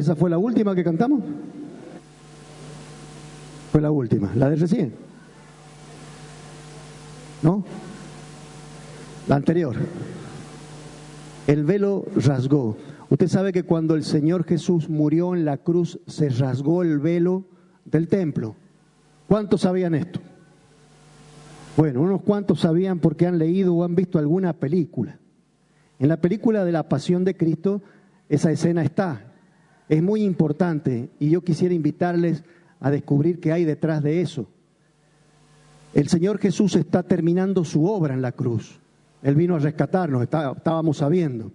¿Esa fue la última que cantamos? Fue la última, la de recién. ¿No? La anterior. El velo rasgó. Usted sabe que cuando el Señor Jesús murió en la cruz, se rasgó el velo del templo. ¿Cuántos sabían esto? Bueno, unos cuantos sabían porque han leído o han visto alguna película. En la película de la Pasión de Cristo, esa escena está. Es muy importante y yo quisiera invitarles a descubrir qué hay detrás de eso. El Señor Jesús está terminando su obra en la cruz. Él vino a rescatarnos, estábamos sabiendo.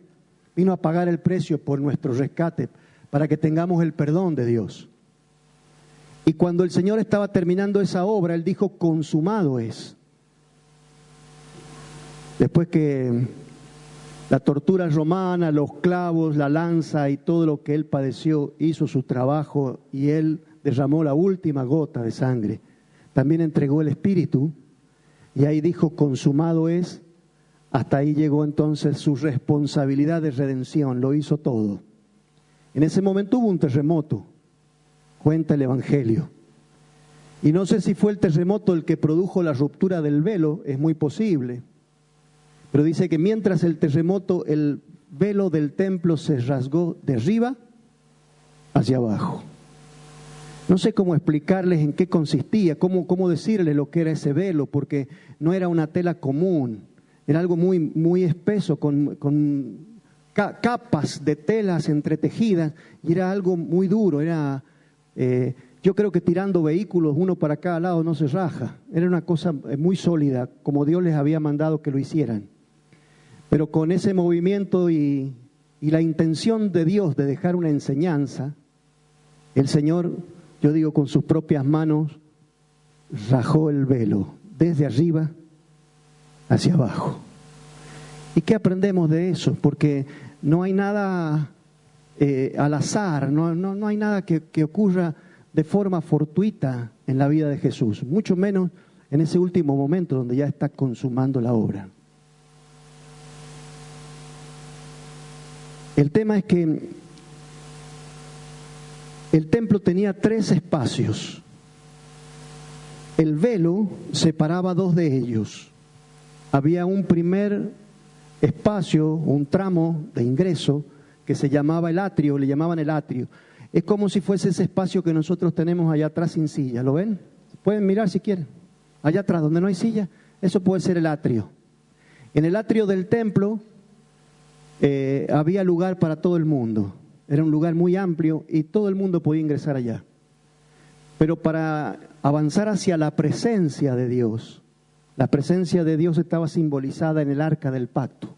Vino a pagar el precio por nuestro rescate para que tengamos el perdón de Dios. Y cuando el Señor estaba terminando esa obra, Él dijo, consumado es. Después que la tortura romana, los clavos, la lanza y todo lo que Él padeció, hizo su trabajo y Él derramó la última gota de sangre. También entregó el Espíritu y ahí dijo, consumado es. Hasta ahí llegó entonces su responsabilidad de redención, lo hizo todo. En ese momento hubo un terremoto, cuenta el Evangelio. Y no sé si fue el terremoto el que produjo la ruptura del velo, es muy posible. Pero dice que mientras el terremoto, el velo del templo se rasgó de arriba hacia abajo. No sé cómo explicarles en qué consistía, cómo decirles lo que era ese velo, porque no era una tela común. Era algo muy espeso, con capas de telas entretejidas, y era algo muy duro. Yo creo que tirando vehículos uno para cada lado no se raja. Era una cosa muy sólida, como Dios les había mandado que lo hicieran. Pero con ese movimiento y la intención de Dios de dejar una enseñanza, el Señor, yo digo, con sus propias manos, rajó el velo desde arriba hacia abajo. ¿Y qué aprendemos de eso? Porque no hay nada al azar, no hay nada que ocurra de forma fortuita en la vida de Jesús, mucho menos en ese último momento donde ya está consumando la obra. El tema es que el templo tenía 3 espacios. El velo separaba 2 de ellos. Había un primer espacio, un tramo de ingreso que se llamaba el atrio, le llamaban el atrio. Es como si fuese ese espacio que nosotros tenemos allá atrás sin silla, ¿lo ven? Pueden mirar si quieren. Allá atrás donde no hay silla, eso puede ser el atrio. En el atrio del templo había lugar para todo el mundo. Era un lugar muy amplio y todo el mundo podía ingresar allá. Pero para avanzar hacia la presencia de Dios, la presencia de Dios estaba simbolizada en el arca del pacto.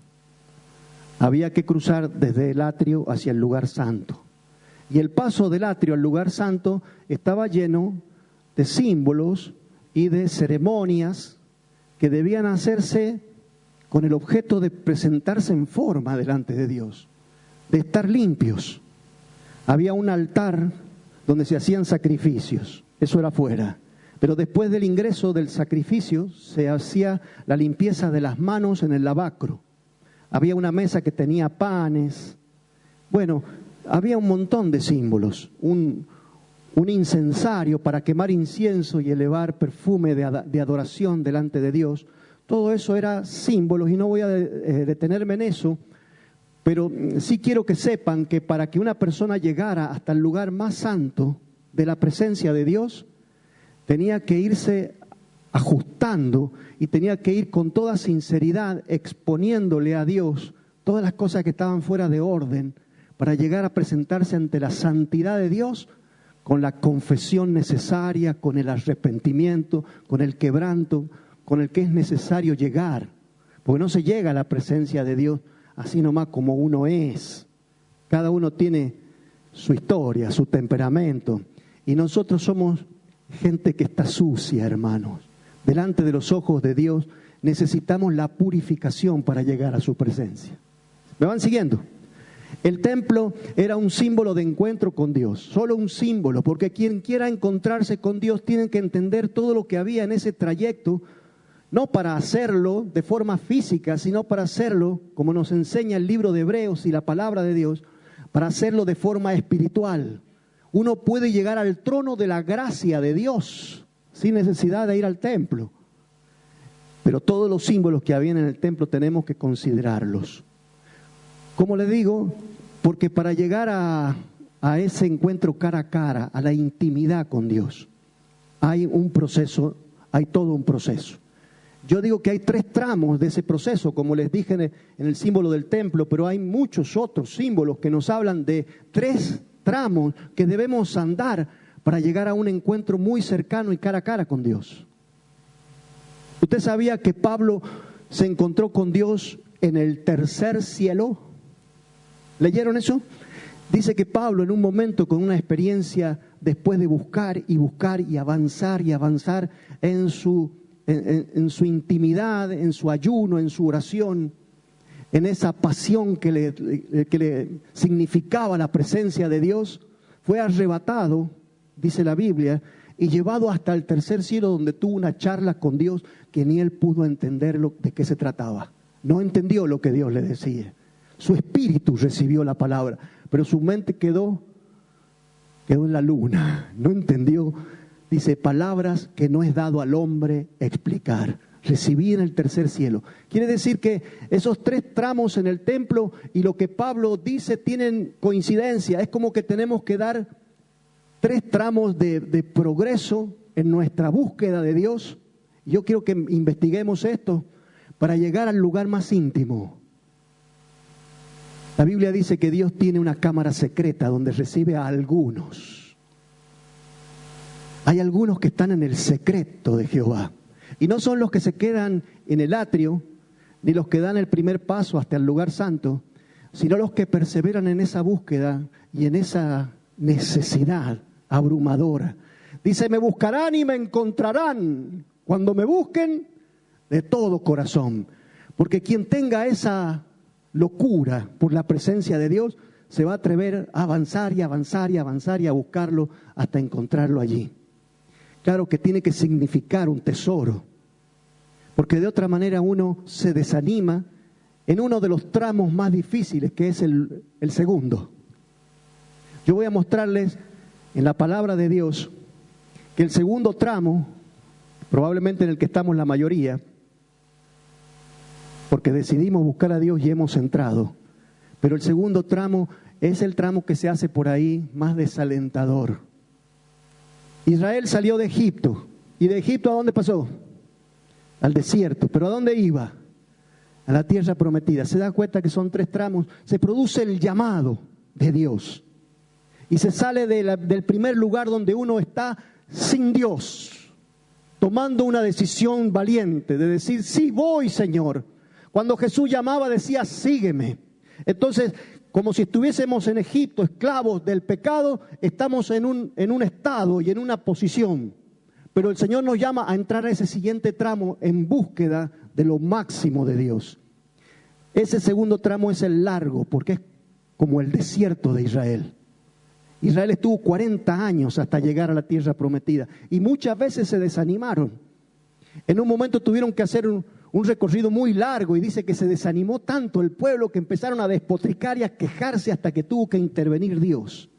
Había que cruzar desde el atrio hacia el lugar santo. Y el paso del atrio al lugar santo estaba lleno de símbolos y de ceremonias que debían hacerse con el objeto de presentarse en forma delante de Dios, de estar limpios. Había un altar donde se hacían sacrificios, eso era afuera. Pero después del ingreso del sacrificio se hacía la limpieza de las manos en el lavacro. Había una mesa que tenía panes. Bueno, había un montón de símbolos. Un incensario para quemar incienso y elevar perfume de adoración delante de Dios. Todo eso era símbolos y no voy a detenerme en eso. Pero sí quiero que sepan que para que una persona llegara hasta el lugar más santo de la presencia de Dios, tenía que irse ajustando y tenía que ir con toda sinceridad exponiéndole a Dios todas las cosas que estaban fuera de orden para llegar a presentarse ante la santidad de Dios con la confesión necesaria, con el arrepentimiento, con el quebranto, con el que es necesario llegar. Porque no se llega a la presencia de Dios así nomás como uno es. Cada uno tiene su historia, su temperamento. Y nosotros somos gente que está sucia, hermanos. Delante de los ojos de Dios necesitamos la purificación para llegar a su presencia. ¿Me van siguiendo? El templo era un símbolo de encuentro con Dios, solo un símbolo, porque quien quiera encontrarse con Dios tiene que entender todo lo que había en ese trayecto, no para hacerlo de forma física, sino para hacerlo, como nos enseña el libro de Hebreos y la palabra de Dios, para hacerlo de forma espiritual. Uno puede llegar al trono de la gracia de Dios sin necesidad de ir al templo. Pero todos los símbolos que había en el templo tenemos que considerarlos. ¿Cómo le digo? Porque para llegar a ese encuentro cara a cara, a la intimidad con Dios, hay un proceso, hay todo un proceso. Yo digo que hay 3 tramos de ese proceso, como les dije en el símbolo del templo, pero hay muchos otros símbolos que nos hablan de 3 tramos que debemos andar para llegar a un encuentro muy cercano y cara a cara con Dios. ¿Usted sabía que Pablo se encontró con Dios en el tercer cielo? ¿Leyeron eso? Dice que Pablo en un momento con una experiencia después de buscar y avanzar en su intimidad, en su ayuno, en su oración, en esa pasión que le significaba la presencia de Dios, fue arrebatado, dice la Biblia, y llevado hasta el tercer cielo donde tuvo una charla con Dios que ni él pudo entender de qué se trataba. No entendió lo que Dios le decía. Su espíritu recibió la palabra, pero su mente quedó en la luna. No entendió, dice, palabras que no es dado al hombre explicar. Recibí en el tercer cielo. Quiere decir que esos 3 tramos en el templo y lo que Pablo dice tienen coincidencia. Es como que tenemos que dar 3 tramos de progreso en nuestra búsqueda de Dios. Yo quiero que investiguemos esto para llegar al lugar más íntimo. La Biblia dice que Dios tiene una cámara secreta donde recibe a algunos. Hay algunos que están en el secreto de Jehová. Y no son los que se quedan en el atrio, ni los que dan el primer paso hasta el lugar santo, sino los que perseveran en esa búsqueda y en esa necesidad abrumadora. Dice, me buscarán y me encontrarán cuando me busquen de todo corazón. Porque quien tenga esa locura por la presencia de Dios, se va a atrever a avanzar y avanzar y avanzar y a buscarlo hasta encontrarlo allí. Claro que tiene que significar un tesoro, porque de otra manera uno se desanima en uno de los tramos más difíciles, que es el segundo. Yo voy a mostrarles en la palabra de Dios que el segundo tramo, probablemente en el que estamos la mayoría, porque decidimos buscar a Dios y hemos entrado, pero el segundo tramo es el tramo que se hace por ahí más desalentador. Israel salió de Egipto. ¿Y de Egipto a dónde pasó? Al desierto. ¿Pero a dónde iba? A la tierra prometida. ¿Se da cuenta que son 3 tramos? Se produce el llamado de Dios. Y se sale del primer lugar donde uno está sin Dios, tomando una decisión valiente de decir, sí voy, Señor. Cuando Jesús llamaba decía, sígueme. Entonces, como si estuviésemos en Egipto, esclavos del pecado, estamos en un estado y en una posición. Pero el Señor nos llama a entrar a ese siguiente tramo en búsqueda de lo máximo de Dios. Ese segundo tramo es el largo, porque es como el desierto de Israel. Israel estuvo 40 años hasta llegar a la tierra prometida y muchas veces se desanimaron. En un momento tuvieron que hacer un recorrido muy largo y dice que se desanimó tanto el pueblo que empezaron a despotricar y a quejarse hasta que tuvo que intervenir Dios.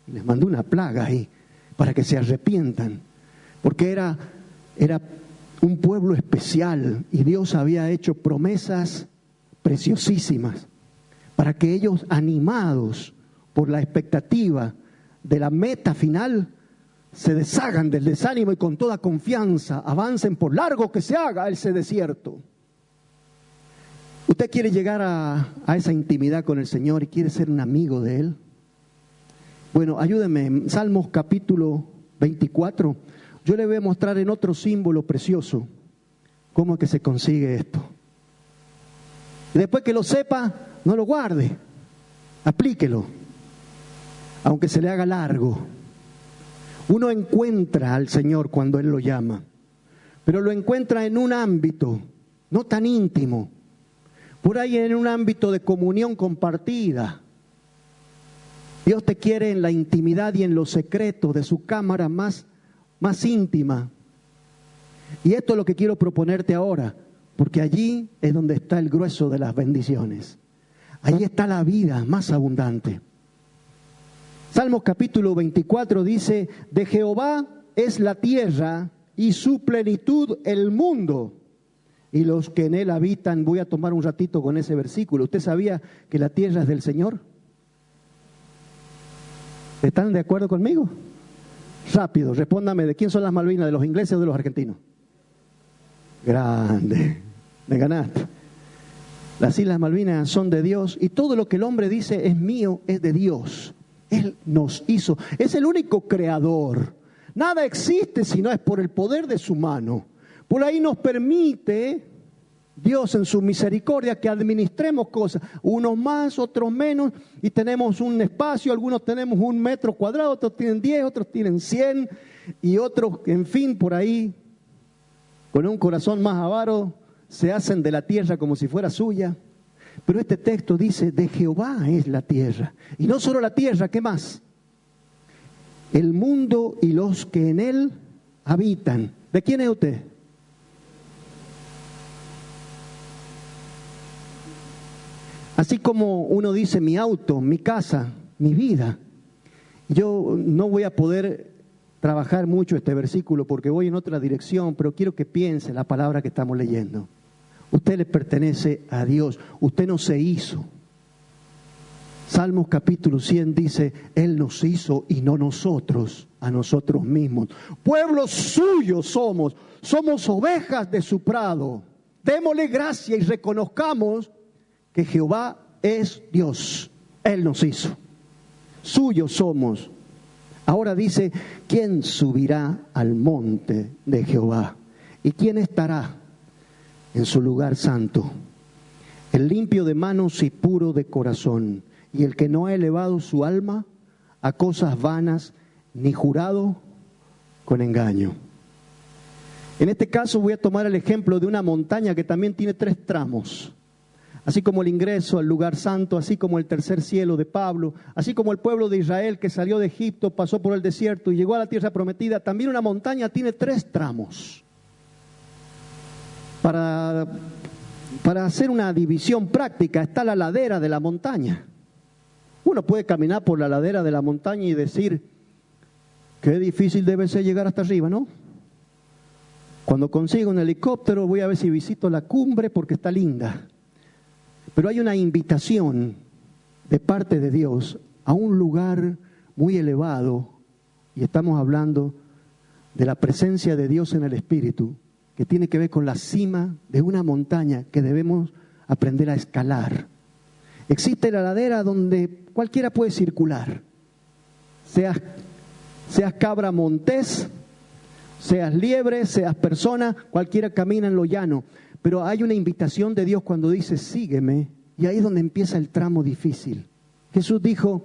Y les mandó una plaga ahí para que se arrepientan, porque era un pueblo especial y Dios había hecho promesas preciosísimas para que ellos, animados por la expectativa de la meta final, se deshagan del desánimo y con toda confianza avancen por largo que se haga ese desierto. ¿Usted quiere llegar a esa intimidad con el Señor y quiere ser un amigo de Él? Bueno, ayúdeme, Salmos capítulo 24, yo le voy a mostrar en otro símbolo precioso cómo es que se consigue esto. Y después que lo sepa, no lo guarde, aplíquelo, aunque se le haga largo. Uno encuentra al Señor cuando Él lo llama, pero lo encuentra en un ámbito no tan íntimo, por ahí en un ámbito de comunión compartida. Dios te quiere en la intimidad y en lo secreto de su cámara más íntima. Y esto es lo que quiero proponerte ahora, porque allí es donde está el grueso de las bendiciones. Ahí está la vida más abundante. Salmos capítulo 24 dice, de Jehová es la tierra y su plenitud el mundo, y los que en él habitan. Voy a tomar un ratito con ese versículo. ¿Usted sabía que la tierra es del Señor? ¿Están de acuerdo conmigo? Rápido, respóndame, ¿de quién son las Malvinas? ¿De los ingleses o de los argentinos? Grande, me ganaste. Las Islas Malvinas son de Dios y todo lo que el hombre dice es mío, es de Dios. Él nos hizo, es el único creador. Nada existe si no es por el poder de su mano. Por ahí nos permite Dios en su misericordia que administremos cosas, unos más, otros menos, y tenemos un espacio, algunos tenemos 1 metro cuadrado, otros tienen 10, otros tienen 100, y otros, en fin, por ahí, con un corazón más avaro, se hacen de la tierra como si fuera suya. Pero este texto dice, de Jehová es la tierra. Y no solo la tierra, ¿qué más? El mundo y los que en él habitan. ¿De quién es usted? Así como uno dice mi auto, mi casa, mi vida. Yo no voy a poder trabajar mucho este versículo porque voy en otra dirección, pero quiero que piense la palabra que estamos leyendo. Usted le pertenece a Dios, usted no se hizo. Salmos capítulo 100 dice, Él nos hizo y no nosotros a nosotros mismos. Pueblo suyo somos ovejas de su prado. Démosle gracia y reconozcamos que Jehová es Dios. Él nos hizo. Suyos somos. Ahora dice, ¿quién subirá al monte de Jehová? ¿Y quién estará en su lugar santo? El limpio de manos y puro de corazón, y el que no ha elevado su alma a cosas vanas, ni jurado con engaño. En este caso voy a tomar el ejemplo de una montaña que también tiene 3 tramos. Así como el ingreso al lugar santo, así como el tercer cielo de Pablo, así como el pueblo de Israel que salió de Egipto, pasó por el desierto y llegó a la tierra prometida, también una montaña tiene 3 tramos. Para hacer una división práctica está la ladera de la montaña. Uno puede caminar por la ladera de la montaña y decir, qué difícil debe ser llegar hasta arriba, ¿no? Cuando consigo un helicóptero voy a ver si visito la cumbre porque está linda. Pero hay una invitación de parte de Dios a un lugar muy elevado, y estamos hablando de la presencia de Dios en el Espíritu, que tiene que ver con la cima de una montaña que debemos aprender a escalar. Existe la ladera donde cualquiera puede circular, seas cabra montés, seas liebre, seas persona, cualquiera camina en lo llano. Pero hay una invitación de Dios cuando dice, sígueme, y ahí es donde empieza el tramo difícil. Jesús dijo,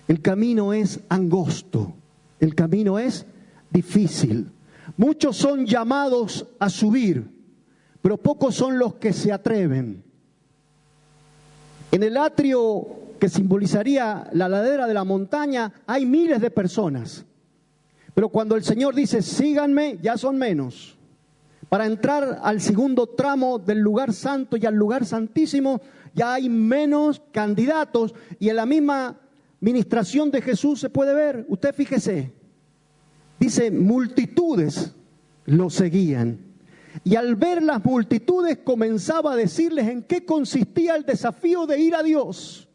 el camino es angosto, el camino es difícil. Muchos son llamados a subir, pero pocos son los que se atreven. En el atrio que simbolizaría la ladera de la montaña hay miles de personas, pero cuando el Señor dice, síganme, ya son menos. Para entrar al segundo tramo del lugar santo y al lugar santísimo, ya hay menos candidatos, y en la misma ministración de Jesús se puede ver. Usted fíjese, dice, multitudes lo seguían. Y al ver las multitudes comenzaba a decirles en qué consistía el desafío de ir a Dios.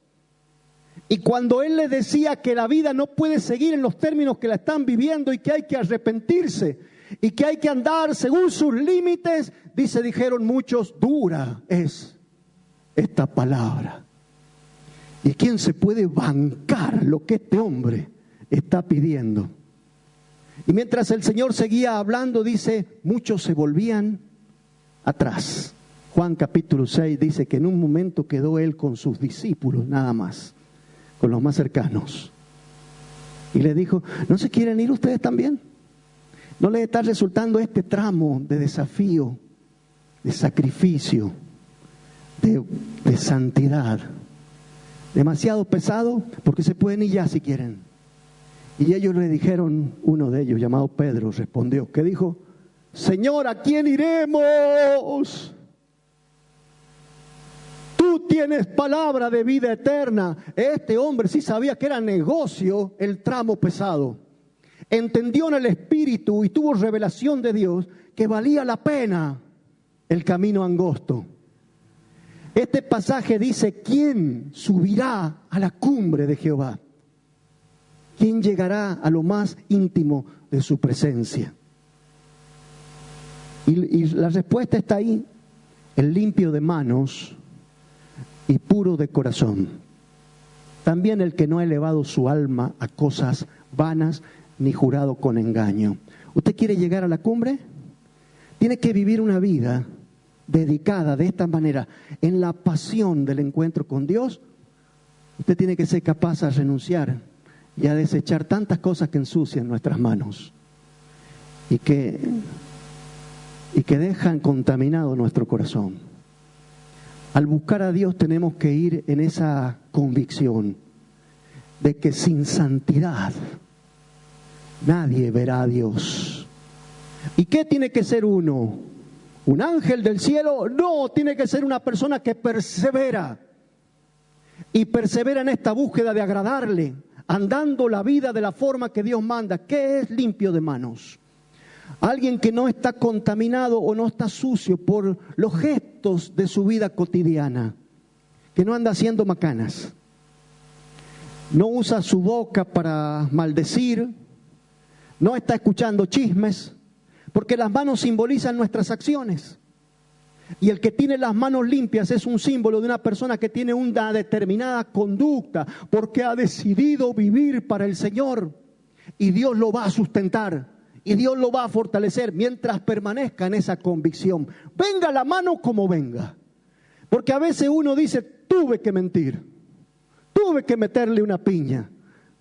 Y cuando Él les decía que la vida no puede seguir en los términos que la están viviendo y que hay que arrepentirse, y que hay que andar según sus límites, dijeron muchos, dura es esta palabra. ¿Y quién se puede bancar lo que este hombre está pidiendo? Y mientras el Señor seguía hablando, dice, muchos se volvían atrás. Juan capítulo 6 dice que en un momento quedó Él con sus discípulos nada más, con los más cercanos. Y le dijo, ¿no se quieren ir ustedes también? ¿No les está resultando este tramo de desafío, de sacrificio, de santidad demasiado pesado? Porque se pueden ir ya si quieren. Y ellos le dijeron, uno de ellos llamado Pedro respondió, que dijo, Señor, ¿a quién iremos? Tú tú tienes palabra de vida eterna. Este hombre sí sabía que era negocio el tramo pesado. Entendió en el Espíritu y tuvo revelación de Dios que valía la pena el camino angosto. Este pasaje dice: ¿quién subirá a la cumbre de Jehová? ¿Quién llegará a lo más íntimo de su presencia? Y la respuesta está ahí: el limpio de manos y puro de corazón. También el que no ha elevado su alma a cosas vanas ni jurado con engaño. ¿Usted quiere llegar a la cumbre? Tiene que vivir una vida dedicada de esta manera, en la pasión del encuentro con Dios. Usted tiene que ser capaz de renunciar y a desechar tantas cosas que ensucian nuestras manos y que dejan contaminado nuestro corazón. Al buscar a Dios tenemos que ir en esa convicción de que sin santidad nadie verá a Dios. ¿Y qué tiene que ser uno? ¿Un ángel del cielo? No, tiene que ser una persona que persevera. Y persevera en esta búsqueda de agradarle, andando la vida de la forma que Dios manda. ¿Qué es limpio de manos? Alguien que no está contaminado o no está sucio por los gestos de su vida cotidiana, que no anda haciendo macanas, no usa su boca para maldecir, no está escuchando chismes, porque las manos simbolizan nuestras acciones. Y el que tiene las manos limpias es un símbolo de una persona que tiene una determinada conducta, porque ha decidido vivir para el Señor. Y Dios lo va a sustentar, y Dios lo va a fortalecer mientras permanezca en esa convicción. Venga la mano como venga. Porque a veces uno dice: tuve que mentir, tuve que meterle una piña,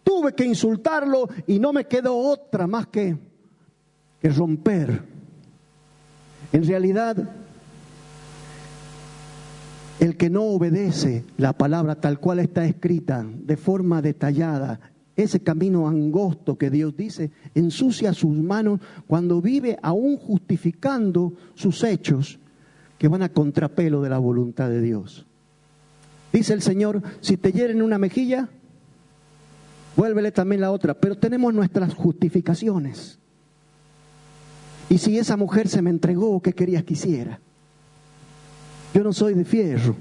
tuve que insultarlo y no me quedó otra más que romper. En realidad, el que no obedece la palabra tal cual está escrita, de forma detallada, ese camino angosto que Dios dice, ensucia sus manos cuando vive aún justificando sus hechos que van a contrapelo de la voluntad de Dios. Dice el Señor: si te hieren una mejilla, vuélvele también la otra. Pero tenemos nuestras justificaciones. Y si esa mujer se me entregó, ¿qué querías que hiciera? Yo no soy de fierro.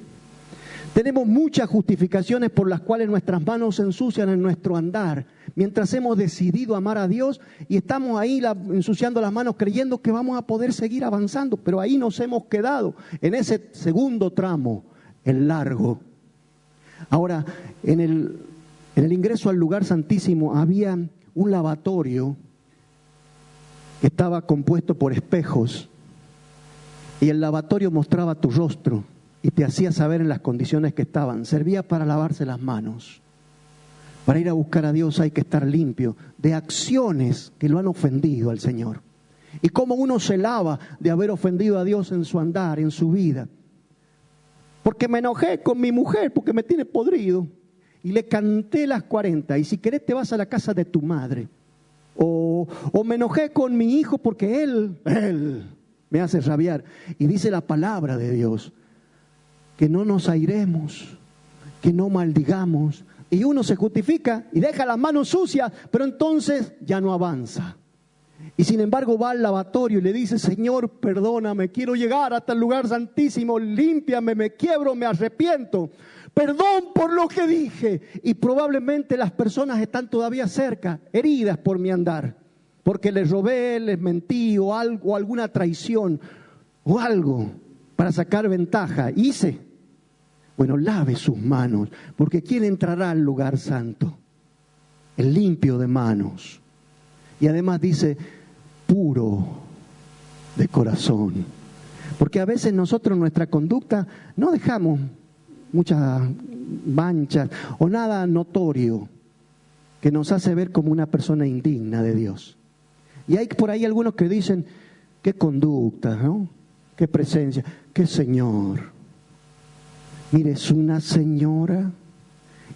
Tenemos muchas justificaciones por las cuales nuestras manos se ensucian en nuestro andar, mientras hemos decidido amar a Dios y estamos ahí ensuciando las manos creyendo que vamos a poder seguir avanzando, pero ahí nos hemos quedado en ese segundo tramo, el largo. Ahora, en el ingreso al lugar santísimo había un lavatorio que estaba compuesto por espejos, y el lavatorio mostraba tu rostro y te hacía saber en las condiciones que estaban. Servía para lavarse las manos. Para ir a buscar a Dios hay que estar limpio de acciones que lo han ofendido al Señor. Y cómo uno se lava de haber ofendido a Dios en su andar, en su vida. Porque me enojé con mi mujer porque me tiene podrido y le canté las 40, y si querés te vas a la casa de tu madre. O me enojé con mi hijo porque él me hace rabiar. Y dice la palabra de Dios que no nos airemos, que no maldigamos. Y uno se justifica y deja las manos sucias, pero entonces ya no avanza. Y sin embargo va al lavatorio y le dice: Señor, perdóname, quiero llegar hasta el lugar santísimo, límpiame, me quiebro, me arrepiento. Perdón por lo que dije. Y probablemente las personas están todavía cerca, heridas por mi andar, porque les robé, les mentí o algo, alguna traición o algo para sacar ventaja. Hice. Bueno, lave sus manos, porque ¿quién entrará al lugar santo? El limpio de manos. Y además dice: puro de corazón. Porque a veces nosotros en nuestra conducta no dejamos muchas manchas o nada notorio que nos hace ver como una persona indigna de Dios. Y hay por ahí algunos que dicen: qué conducta, ¿no? Qué presencia, qué Señor. Mire, es una señora.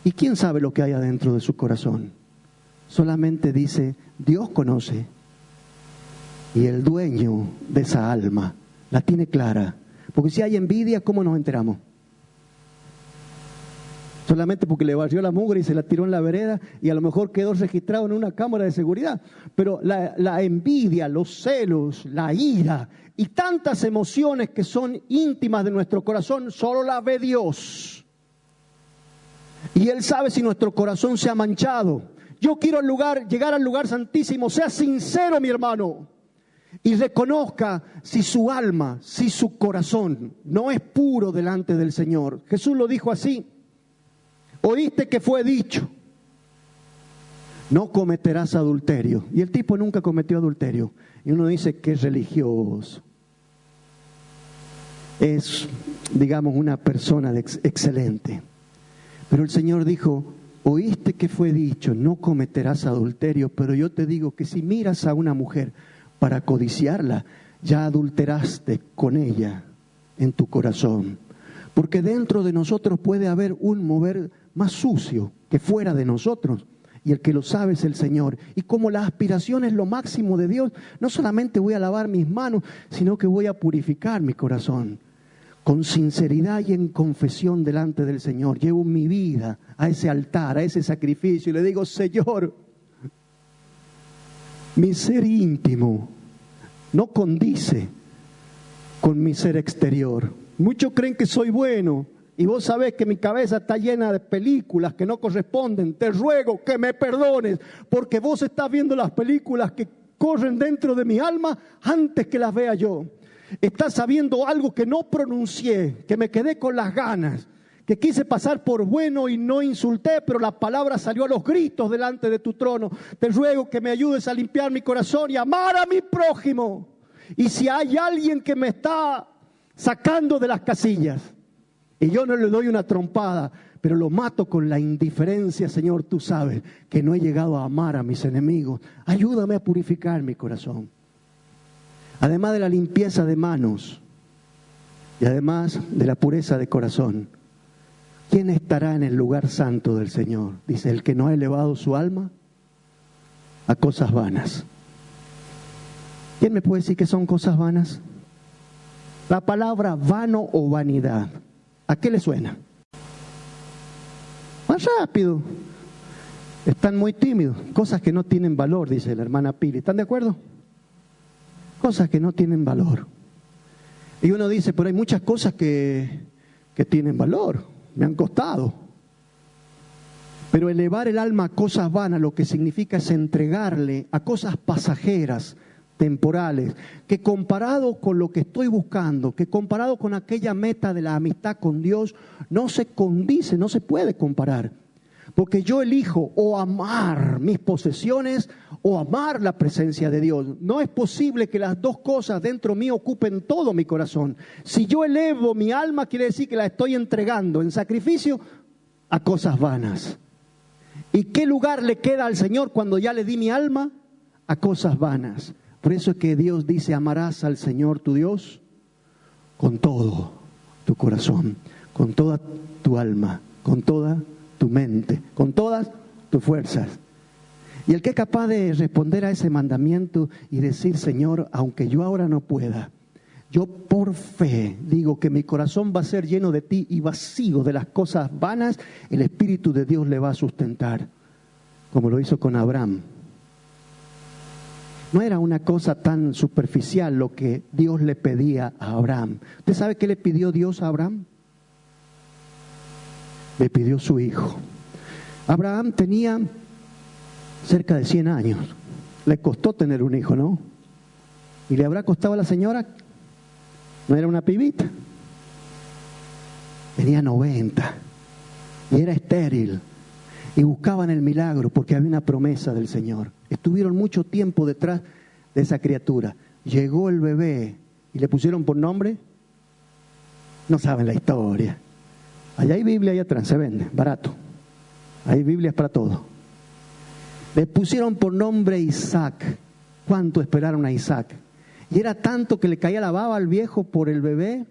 ¿Y quién sabe lo que hay adentro de su corazón? Solamente dice: Dios conoce. Y el dueño de esa alma la tiene clara. Porque si hay envidia, ¿cómo nos enteramos? solamente porque le barrió la mugre y se la tiró en la vereda y a lo mejor quedó registrado en una cámara de seguridad. Pero la envidia, los celos, la ira y tantas emociones que son íntimas de nuestro corazón, solo las ve Dios. Y Él sabe si nuestro corazón se ha manchado. Yo quiero llegar al lugar santísimo. Sea sincero, mi hermano, y reconozca si su alma, si su corazón no es puro delante del Señor. Jesús lo dijo así: oíste que fue dicho, no cometerás adulterio. Y el tipo nunca cometió adulterio. Y uno dice que es religioso. Es, digamos, una persona excelente. Pero el Señor dijo: oíste que fue dicho, no cometerás adulterio, pero yo te digo que si miras a una mujer para codiciarla, ya adulteraste con ella en tu corazón. Porque dentro de nosotros puede haber un mover más sucio que fuera de nosotros. Y el que lo sabe es el Señor. Y como la aspiración es lo máximo de Dios, no solamente voy a lavar mis manos, sino que voy a purificar mi corazón. Con sinceridad y en confesión delante del Señor, llevo mi vida a ese altar, a ese sacrificio y le digo: Señor, mi ser íntimo no condice con mi ser exterior. Muchos creen que soy bueno y vos sabés que mi cabeza está llena de películas que no corresponden. Te ruego que me perdones porque vos estás viendo las películas que corren dentro de mi alma antes que las vea yo. Estás sabiendo algo que no pronuncié, que me quedé con las ganas, que quise pasar por bueno y no insulté, pero la palabra salió a los gritos delante de tu trono. Te ruego que me ayudes a limpiar mi corazón y amar a mi prójimo. Y si hay alguien que me está sacando de las casillas y yo no le doy una trompada, pero lo mato con la indiferencia, Señor, tú sabes que no he llegado a amar a mis enemigos. Ayúdame a purificar mi corazón. Además de la limpieza de manos y además de la pureza de corazón, ¿quién estará en el lugar santo del Señor? Dice: el que no ha elevado su alma a cosas vanas. ¿Quién me puede decir que son cosas vanas? La palabra vano o vanidad, ¿a qué le suena? Más rápido. Están muy tímidos. Cosas que no tienen valor, dice la hermana Pili. ¿Están de acuerdo? Cosas que no tienen valor. Y uno dice: pero hay muchas cosas que tienen valor, me han costado. Pero elevar el alma a cosas vanas lo que significa es entregarle a cosas pasajeras, temporales, que comparado con lo que estoy buscando, que comparado con aquella meta de la amistad con Dios, no se condice, no se puede comparar. Porque yo elijo o amar mis posesiones o amar la presencia de Dios. No es posible que las dos cosas dentro mío ocupen todo mi corazón. Si yo elevo mi alma, quiere decir que la estoy entregando en sacrificio a cosas vanas. ¿Y qué lugar le queda al Señor cuando ya le di mi alma? A cosas vanas. Por eso es que Dios dice: amarás al Señor tu Dios con todo tu corazón, con toda tu alma, con toda tu mente, con todas tus fuerzas. Y el que es capaz de responder a ese mandamiento y decir: Señor, aunque yo ahora no pueda, yo por fe digo que mi corazón va a ser lleno de ti y vacío de las cosas vanas, el Espíritu de Dios le va a sustentar, como lo hizo con Abraham. No era una cosa tan superficial lo que Dios le pedía a Abraham. ¿Usted sabe qué le pidió Dios a Abraham? Le pidió su hijo. Abraham tenía cerca de 100 años. Le costó tener un hijo, ¿no? ¿Y le habrá costado a la señora? No era una pibita. Tenía 90 y era estéril. Y buscaban el milagro porque había una promesa del Señor. Estuvieron mucho tiempo detrás de esa criatura. Llegó el bebé y le pusieron por nombre. No saben la historia. Allá hay Biblia, allá atrás, se vende, barato. Hay Biblias para todo. Le pusieron por nombre Isaac. ¿Cuánto esperaron a Isaac? Y era tanto que le caía la baba al viejo por el bebé,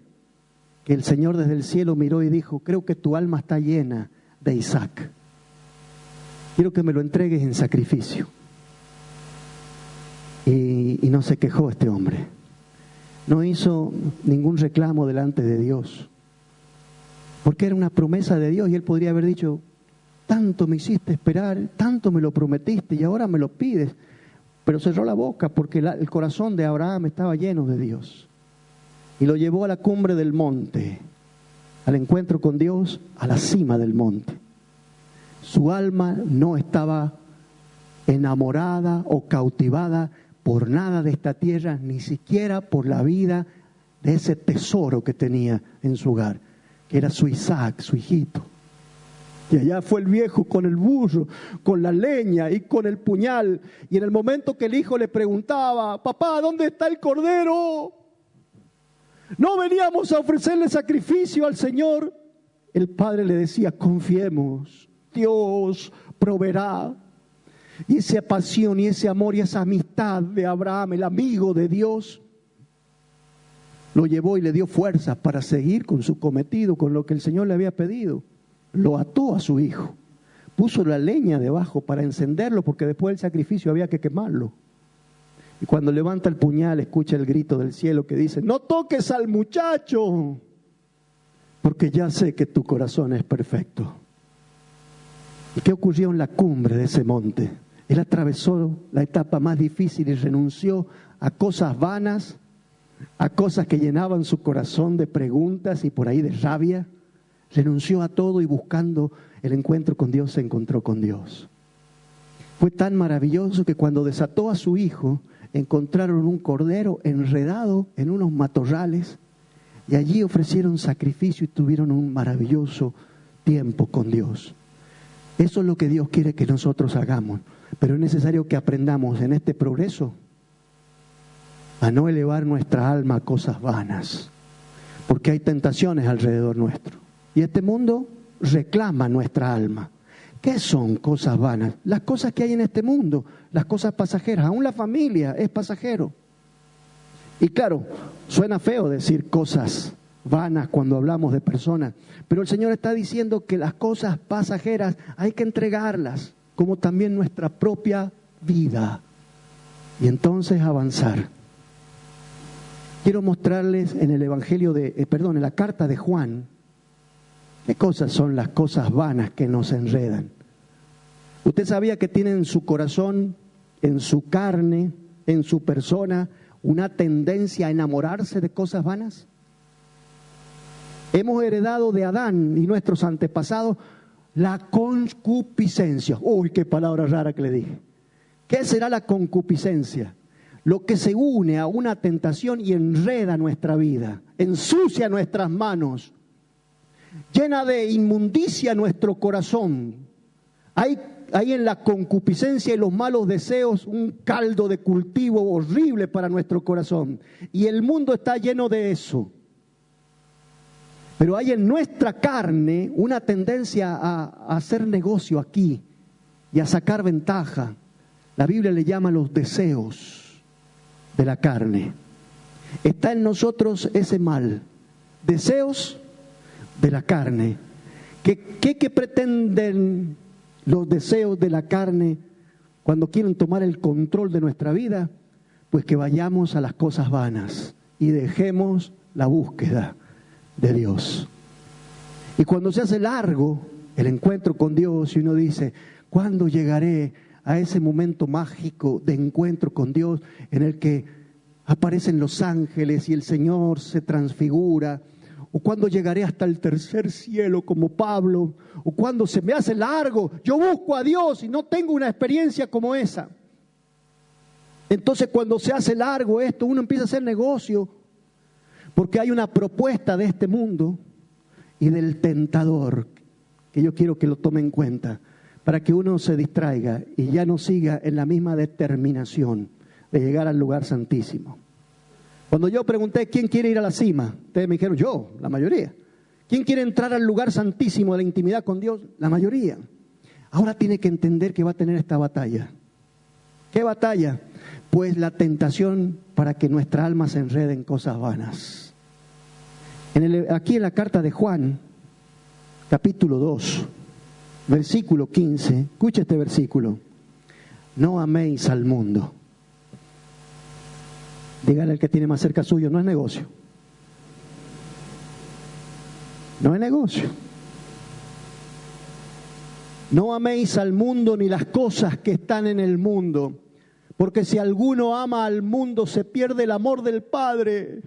que el Señor desde el cielo miró y dijo: creo que tu alma está llena de Isaac. Quiero que me lo entregues en sacrificio. Y no se quejó este hombre. No hizo ningún reclamo delante de Dios. porque era una promesa de Dios y él podría haber dicho, tanto me hiciste esperar, tanto me lo prometiste y ahora me lo pides. Pero cerró la boca porque el corazón de Abraham estaba lleno de Dios. Y lo llevó a la cumbre del monte, al encuentro con Dios, a la cima del monte. Su alma no estaba enamorada o cautivada por nada de esta tierra, ni siquiera por la vida de ese tesoro que tenía en su hogar, que era su Isaac, su hijito. Y allá fue el viejo con el burro, con la leña y con el puñal. Y en el momento que el hijo le preguntaba, papá, ¿dónde está el cordero? ¿No veníamos a ofrecerle sacrificio al Señor? El padre le decía, confiemos, Dios proveerá. Y esa pasión y ese amor y esa amistad de Abraham, el amigo de Dios, lo llevó y le dio fuerzas para seguir con su cometido, con lo que el Señor le había pedido. Lo ató a su hijo, puso la leña debajo para encenderlo, porque después del sacrificio había que quemarlo. Y cuando levanta el puñal, escucha el grito del cielo que dice, no toques al muchacho, porque ya sé que tu corazón es perfecto. ¿Y qué ocurrió en la cumbre de ese monte? Él atravesó la etapa más difícil y renunció a cosas vanas, a cosas que llenaban su corazón de preguntas y por ahí de rabia. Renunció a todo y buscando el encuentro con Dios se encontró con Dios. Fue tan maravilloso que cuando desató a su hijo, encontraron un cordero enredado en unos matorrales y allí ofrecieron sacrificio y tuvieron un maravilloso tiempo con Dios. Eso es lo que Dios quiere que nosotros hagamos, pero es necesario que aprendamos en este progreso a no elevar nuestra alma a cosas vanas, porque hay tentaciones alrededor nuestro. Y este mundo reclama nuestra alma. ¿Qué son cosas vanas? Las cosas que hay en este mundo, las cosas pasajeras. Aún la familia es pasajero. Y claro, suena feo decir cosas vanas cuando hablamos de personas, pero el Señor está diciendo que las cosas pasajeras hay que entregarlas, como también nuestra propia vida. Y entonces avanzar. Quiero mostrarles en el Evangelio en la carta de Juan, ¿qué cosas son las cosas vanas que nos enredan? ¿Usted sabía que tiene en su corazón, en su carne, en su persona, una tendencia a enamorarse de cosas vanas? Hemos heredado de Adán y nuestros antepasados la concupiscencia. Uy, qué palabra rara que le dije. ¿Qué será la concupiscencia? Lo que se une a una tentación y enreda nuestra vida, ensucia nuestras manos, llena de inmundicia nuestro corazón. Hay en la concupiscencia y los malos deseos un caldo de cultivo horrible para nuestro corazón. Y el mundo está lleno de eso. Pero hay en nuestra carne una tendencia a hacer negocio aquí y a sacar ventaja. La Biblia le llama los deseos de la carne. Está en nosotros ese mal, deseos de la carne. ¿Qué pretenden los deseos de la carne cuando quieren tomar el control de nuestra vida? Pues que vayamos a las cosas vanas y dejemos la búsqueda de Dios. Y cuando se hace largo el encuentro con Dios y uno dice, ¿cuándo llegaré a ese momento mágico de encuentro con Dios en el que aparecen los ángeles y el Señor se transfigura? ¿O cuándo llegaré hasta el tercer cielo como Pablo? ¿O cuándo se me hace largo? Yo busco a Dios y no tengo una experiencia como esa. Entonces cuando se hace largo esto, uno empieza a hacer negocio, porque hay una propuesta de este mundo y del tentador, que yo quiero que lo tome en cuenta, para que uno se distraiga y ya no siga en la misma determinación de llegar al lugar santísimo. Cuando yo pregunté quién quiere ir a la cima, ustedes me dijeron yo, la mayoría. ¿Quién quiere entrar al lugar santísimo de la intimidad con Dios? La mayoría. Ahora tiene que entender que va a tener esta batalla. ¿Qué batalla? Pues la tentación para que nuestra alma se enrede en cosas vanas. Aquí en la carta de Juan, capítulo 2, versículo 15, escucha este versículo. No améis al mundo. Dígale al que tiene más cerca suyo, no es negocio. No es negocio. No améis al mundo ni las cosas que están en el mundo, porque si alguno ama al mundo se pierde el amor del Padre.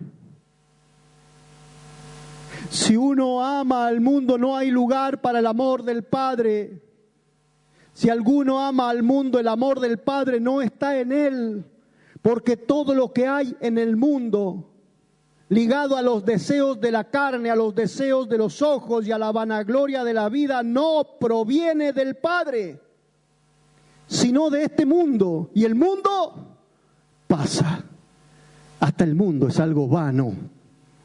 Si uno ama al mundo no hay lugar para el amor del Padre. Si alguno ama al mundo, el amor del Padre no está en él, porque todo lo que hay en el mundo, ligado a los deseos de la carne, a los deseos de los ojos y a la vanagloria de la vida, no proviene del Padre, sino de este mundo. Y el mundo pasa. Hasta el mundo es algo vano.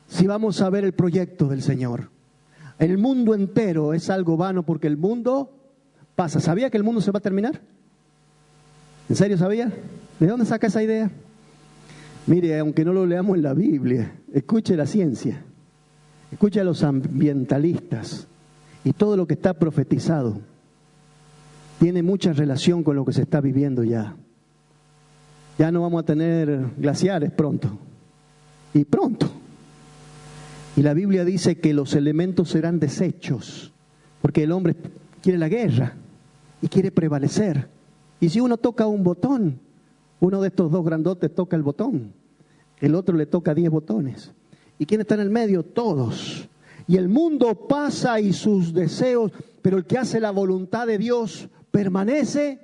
Si vamos a ver el proyecto del Señor, el mundo entero es algo vano porque el mundo pasa. ¿Sabía que el mundo se va a terminar? ¿En serio sabía? ¿De dónde saca esa idea? Mire, aunque no lo leamos en la Biblia, escuche la ciencia, escuche a los ambientalistas y todo lo que está profetizado. Tiene mucha relación con lo que se está viviendo ya. Ya no vamos a tener glaciares pronto. Y pronto. Y la Biblia dice que los elementos serán desechos, porque el hombre quiere la guerra y quiere prevalecer. Y si uno toca un botón, uno de estos dos grandotes toca el botón, el otro le toca 10 botones. ¿Y quién está en el medio? Todos. Y el mundo pasa y sus deseos, pero el que hace la voluntad de Dios permanece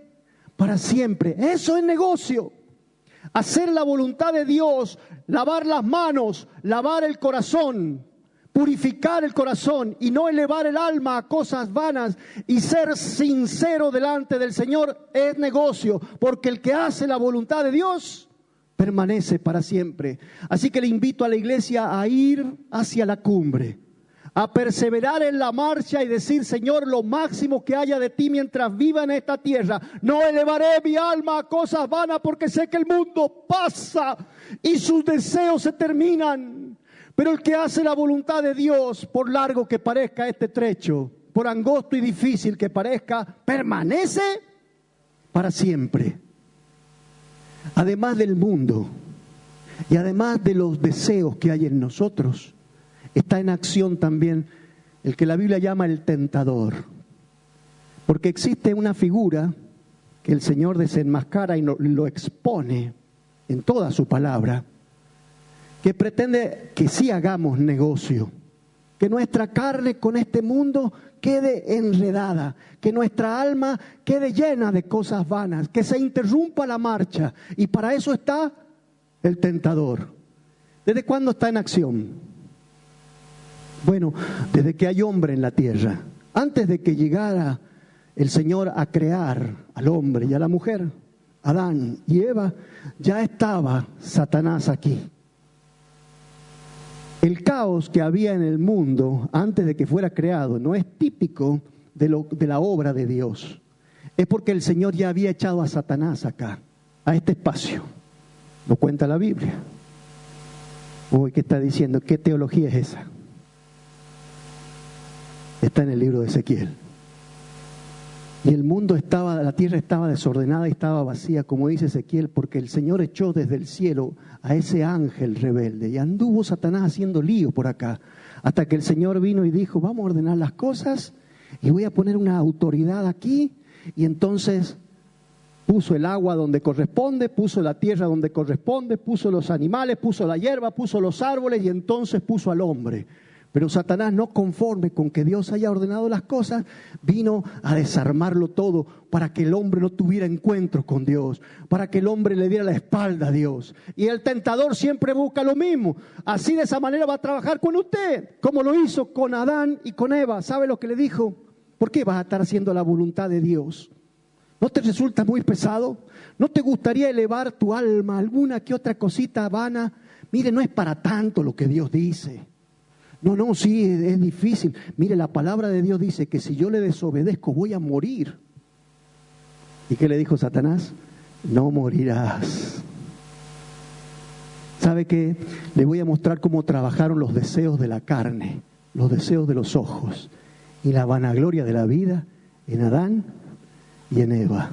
para siempre. Eso es negocio. Hacer la voluntad de Dios, lavar las manos, lavar el corazón, purificar el corazón y no elevar el alma a cosas vanas y ser sincero delante del Señor es negocio, porque el que hace la voluntad de Dios permanece para siempre. Así que le invito a la iglesia a ir hacia la cumbre, a perseverar en la marcha y decir: Señor, lo máximo que haya de ti mientras viva en esta tierra, no elevaré mi alma a cosas vanas, porque sé que el mundo pasa y sus deseos se terminan. Pero el que hace la voluntad de Dios, por largo que parezca este trecho, por angosto y difícil que parezca, permanece para siempre. Además del mundo y además de los deseos que hay en nosotros, está en acción también el que la Biblia llama el tentador. Porque existe una figura que el Señor desenmascara y lo expone en toda su palabra, que pretende que sí hagamos negocio, que nuestra carne con este mundo quede enredada, que nuestra alma quede llena de cosas vanas, que se interrumpa la marcha. Y para eso está el tentador. ¿Desde cuándo está en acción? Bueno, desde que hay hombre en la tierra. Antes de que llegara el Señor a crear al hombre y a la mujer, Adán y Eva, ya estaba Satanás aquí. El caos que había en el mundo antes de que fuera creado no es típico de la obra de Dios. Es porque el Señor ya había echado a Satanás acá, a este espacio. Lo cuenta la Biblia. Uy, ¿qué está diciendo? ¿Qué teología es esa? Está en el libro de Ezequiel. Y el mundo estaba, la tierra estaba desordenada y estaba vacía, como dice Ezequiel, porque el Señor echó desde el cielo a ese ángel rebelde. Y anduvo Satanás haciendo lío por acá, hasta que el Señor vino y dijo: vamos a ordenar las cosas y voy a poner una autoridad aquí. Y entonces puso el agua donde corresponde, puso la tierra donde corresponde, puso los animales, puso la hierba, puso los árboles y entonces puso al hombre. Pero Satanás, no conforme con que Dios haya ordenado las cosas, vino a desarmarlo todo para que el hombre no tuviera encuentros con Dios, para que el hombre le diera la espalda a Dios. Y el tentador siempre busca lo mismo. Así, de esa manera va a trabajar con usted, como lo hizo con Adán y con Eva. ¿Sabe lo que le dijo? ¿Por qué vas a estar haciendo la voluntad de Dios? ¿No te resulta muy pesado? ¿No te gustaría elevar tu alma a alguna que otra cosita vana? Mire, no es para tanto lo que Dios dice. No, sí, es difícil. Mire, la palabra de Dios dice que si yo le desobedezco voy a morir. ¿Y qué le dijo Satanás? No morirás. ¿Sabe qué? Le voy a mostrar cómo trabajaron los deseos de la carne, los deseos de los ojos y la vanagloria de la vida en Adán y en Eva.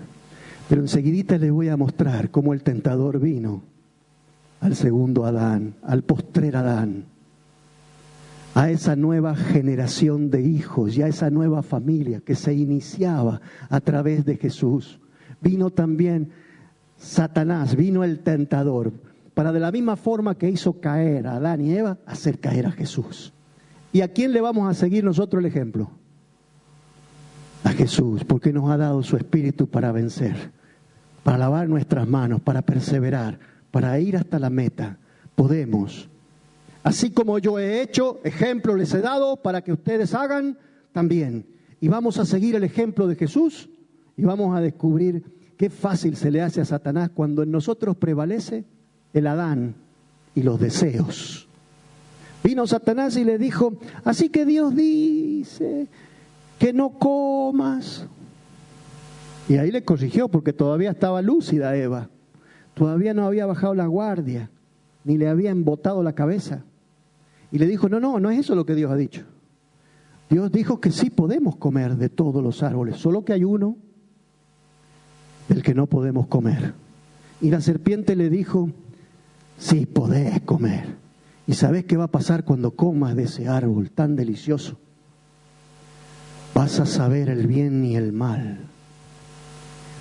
Pero enseguidita le voy a mostrar cómo el tentador vino al segundo Adán, al postrer Adán, a esa nueva generación de hijos y a esa nueva familia que se iniciaba a través de Jesús. Vino también Satanás, vino el tentador, para de la misma forma que hizo caer a Adán y Eva, hacer caer a Jesús. ¿Y a quién le vamos a seguir nosotros el ejemplo? A Jesús, porque nos ha dado su Espíritu para vencer, para lavar nuestras manos, para perseverar, para ir hasta la meta. Podemos. Así como yo he hecho, ejemplo les he dado para que ustedes hagan también. Y vamos a seguir el ejemplo de Jesús y vamos a descubrir qué fácil se le hace a Satanás cuando en nosotros prevalece el Adán y los deseos. Vino Satanás y le dijo, así que Dios dice que no comas. Y ahí le corrigió porque todavía estaba lúcida Eva. Todavía no había bajado la guardia, ni le había embotado la cabeza. Y le dijo, no es eso lo que Dios ha dicho. Dios dijo que sí podemos comer de todos los árboles, solo que hay uno del que no podemos comer. Y la serpiente le dijo, sí podés comer. ¿Y sabés qué va a pasar cuando comas de ese árbol tan delicioso? Vas a saber el bien y el mal.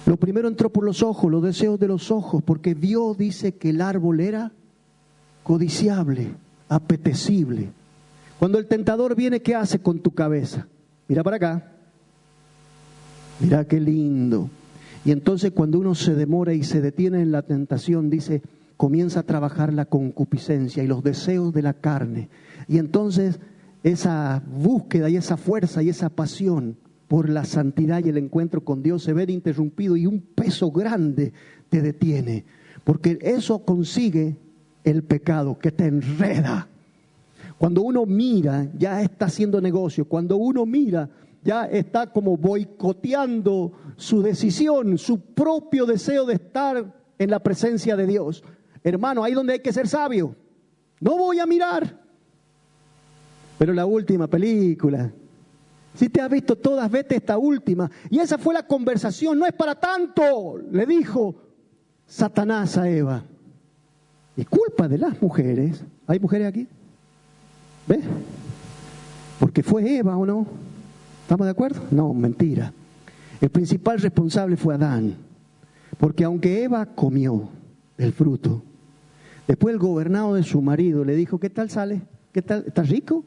Lo primero entró por los ojos, los deseos de los ojos, porque Dios dice que el árbol era codiciable, apetecible. Cuando el tentador viene, ¿qué hace con tu cabeza? Mira para acá. Mira qué lindo. Y entonces cuando uno se demora y se detiene en la tentación, dice, comienza a trabajar la concupiscencia y los deseos de la carne. Y entonces esa búsqueda y esa fuerza y esa pasión por la santidad y el encuentro con Dios se ve interrumpido y un peso grande te detiene. Porque eso consigue el pecado que te enreda. Cuando uno mira, ya está haciendo negocio. Cuando uno mira, ya está como boicoteando su decisión, su propio deseo de estar en la presencia de Dios. Hermano, ahí donde hay que ser sabio. No voy a mirar. Pero la última película, si te has visto todas, vete esta última. Y esa fue la conversación, no es para tanto, le dijo Satanás a Eva. Y culpa de las mujeres. ¿Hay mujeres aquí? ¿Ves? Porque fue Eva, ¿o no? ¿Estamos de acuerdo? No, mentira. El principal responsable fue Adán. Porque aunque Eva comió del fruto, después el gobernado de su marido le dijo, ¿qué tal sale? ¿Qué tal? ¿Estás rico?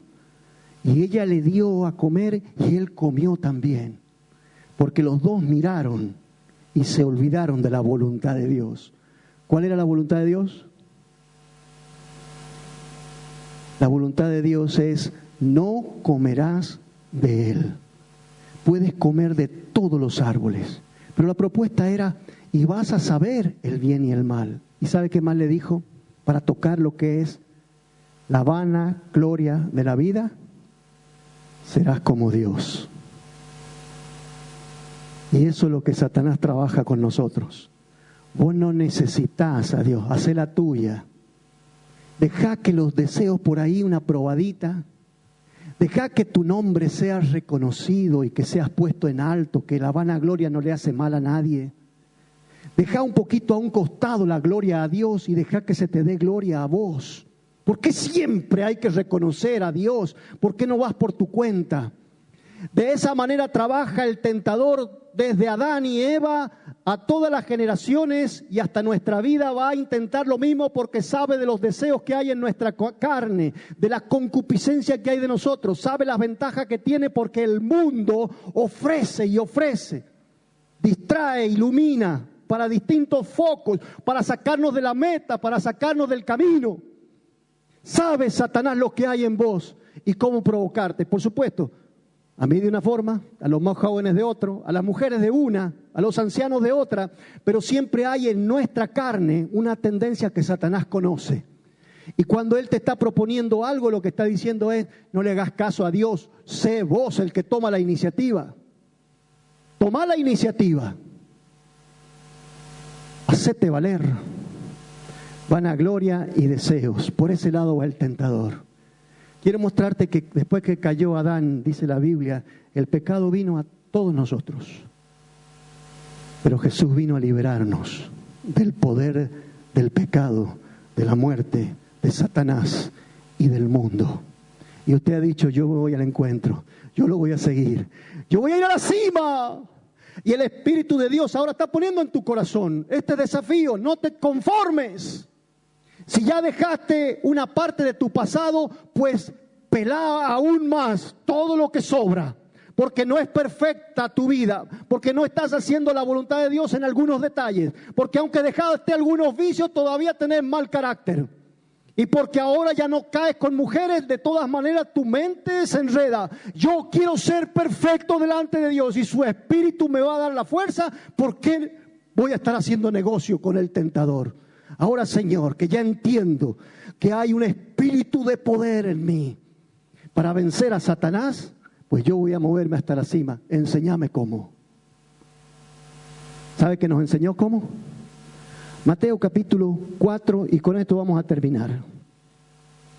Y ella le dio a comer y él comió también. Porque los dos miraron y se olvidaron de la voluntad de Dios. ¿Cuál era la voluntad de Dios? La voluntad de Dios es, no comerás de él. Puedes comer de todos los árboles. Pero la propuesta era, y vas a saber el bien y el mal. ¿Y sabe qué más le dijo? Para tocar lo que es la vana gloria de la vida, serás como Dios. Y eso es lo que Satanás trabaja con nosotros. Vos no necesitás a Dios, hacé la tuya. Deja que los deseos por ahí, una probadita. Deja que tu nombre sea reconocido y que seas puesto en alto, que la vanagloria no le hace mal a nadie. Deja un poquito a un costado la gloria a Dios y deja que se te dé gloria a vos. ¿Por qué siempre hay que reconocer a Dios? ¿Por qué no vas por tu cuenta? De esa manera trabaja el tentador desde Adán y Eva a todas las generaciones y hasta nuestra vida va a intentar lo mismo porque sabe de los deseos que hay en nuestra carne, de la concupiscencia que hay de nosotros, sabe las ventajas que tiene porque el mundo ofrece y ofrece, distrae, ilumina para distintos focos, para sacarnos de la meta, para sacarnos del camino. Sabe Satanás lo que hay en vos y cómo provocarte, por supuesto. A mí de una forma, a los más jóvenes de otro, a las mujeres de una, a los ancianos de otra, pero siempre hay en nuestra carne una tendencia que Satanás conoce. Y cuando Él te está proponiendo algo, lo que está diciendo es, no le hagas caso a Dios, sé vos el que toma la iniciativa. Toma la iniciativa. Hacete valer. Vanagloria y deseos. Por ese lado va el tentador. Quiero mostrarte que después que cayó Adán, dice la Biblia, el pecado vino a todos nosotros. Pero Jesús vino a liberarnos del poder del pecado, de la muerte, de Satanás y del mundo. Y usted ha dicho, yo voy al encuentro, yo lo voy a seguir, yo voy a ir a la cima. Y el Espíritu de Dios ahora está poniendo en tu corazón este desafío: no te conformes. Si ya dejaste una parte de tu pasado, pues pelá aún más todo lo que sobra. Porque no es perfecta tu vida, porque no estás haciendo la voluntad de Dios en algunos detalles, porque aunque dejaste algunos vicios, todavía tenés mal carácter. Y porque ahora ya no caes con mujeres, de todas maneras tu mente se enreda. Yo quiero ser perfecto delante de Dios y su Espíritu me va a dar la fuerza, porque voy a estar haciendo negocio con el tentador. Ahora, Señor, que ya entiendo que hay un espíritu de poder en mí para vencer a Satanás, pues yo voy a moverme hasta la cima. Enséñame cómo. ¿Sabe que nos enseñó cómo? Mateo capítulo 4, y con esto vamos a terminar.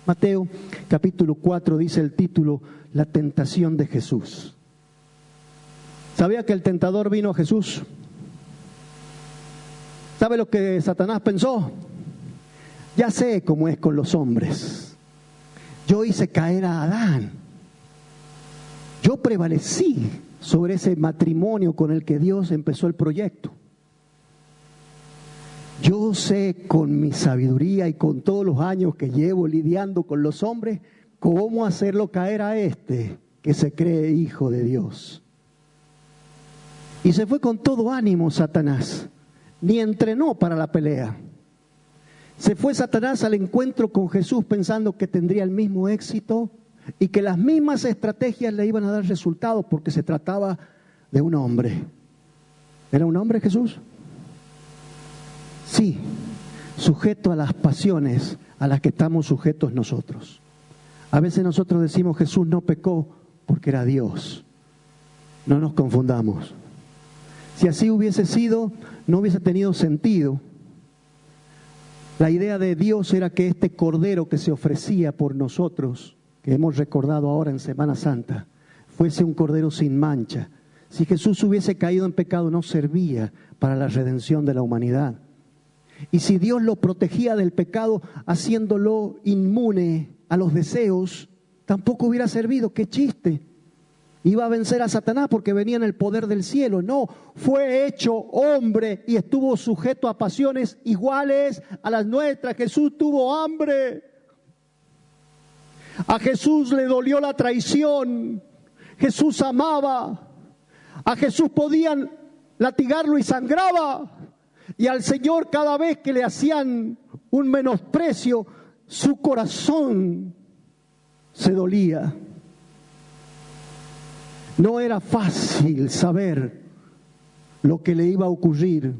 Mateo capítulo 4 dice el título: La tentación de Jesús. ¿Sabía que el tentador vino a Jesús? ¿Sabe lo que Satanás pensó? Ya sé cómo es con los hombres. Yo hice caer a Adán. Yo prevalecí sobre ese matrimonio con el que Dios empezó el proyecto. Yo sé con mi sabiduría y con todos los años que llevo lidiando con los hombres, cómo hacerlo caer a este que se cree hijo de Dios. Y se fue con todo ánimo Satanás, ni entrenó para la pelea. Se fue Satanás al encuentro con Jesús pensando que tendría el mismo éxito y que las mismas estrategias le iban a dar resultados, porque se trataba de un hombre. ¿Era un hombre Jesús? Sí, sujeto a las pasiones a las que estamos sujetos nosotros. A veces nosotros decimos Jesús no pecó porque era Dios. No nos confundamos. Si así hubiese sido, no hubiese tenido sentido. La idea de Dios era que este cordero que se ofrecía por nosotros, que hemos recordado ahora en Semana Santa, fuese un cordero sin mancha. Si Jesús hubiese caído en pecado, no servía para la redención de la humanidad. Y si Dios lo protegía del pecado haciéndolo inmune a los deseos, tampoco hubiera servido. ¡Qué chiste! Iba a vencer a Satanás porque venía en el poder del cielo. No, fue hecho hombre y estuvo sujeto a pasiones iguales a las nuestras. Jesús tuvo hambre. A Jesús le dolió la traición. Jesús amaba. A Jesús podían latigarlo y sangraba. Y al Señor, cada vez que le hacían un menosprecio, su corazón se dolía. No era fácil saber lo que le iba a ocurrir.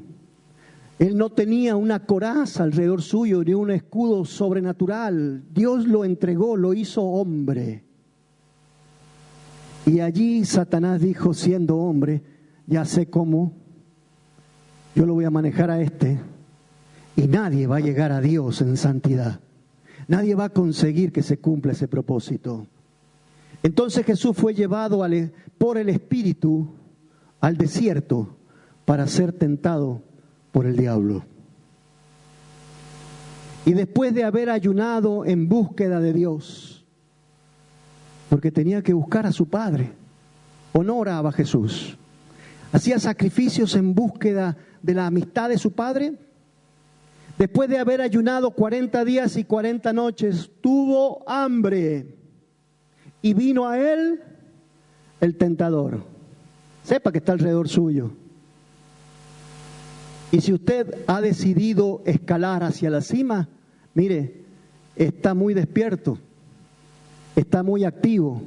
Él no tenía una coraza alrededor suyo ni un escudo sobrenatural. Dios lo entregó, lo hizo hombre. Y allí Satanás dijo, siendo hombre, ya sé cómo, yo lo voy a manejar a este, y nadie va a llegar a Dios en santidad. Nadie va a conseguir que se cumpla ese propósito. Entonces Jesús fue llevado por el Espíritu al desierto para ser tentado por el diablo. Y después de haber ayunado en búsqueda de Dios, porque tenía que buscar a su Padre, ¿o no oraba Jesús? Hacía sacrificios en búsqueda de la amistad de su Padre. Después de haber ayunado 40 días y 40 noches, tuvo hambre y vino a él el tentador. Sepa que está alrededor suyo. Y si usted ha decidido escalar hacia la cima, mire, está muy despierto, está muy activo.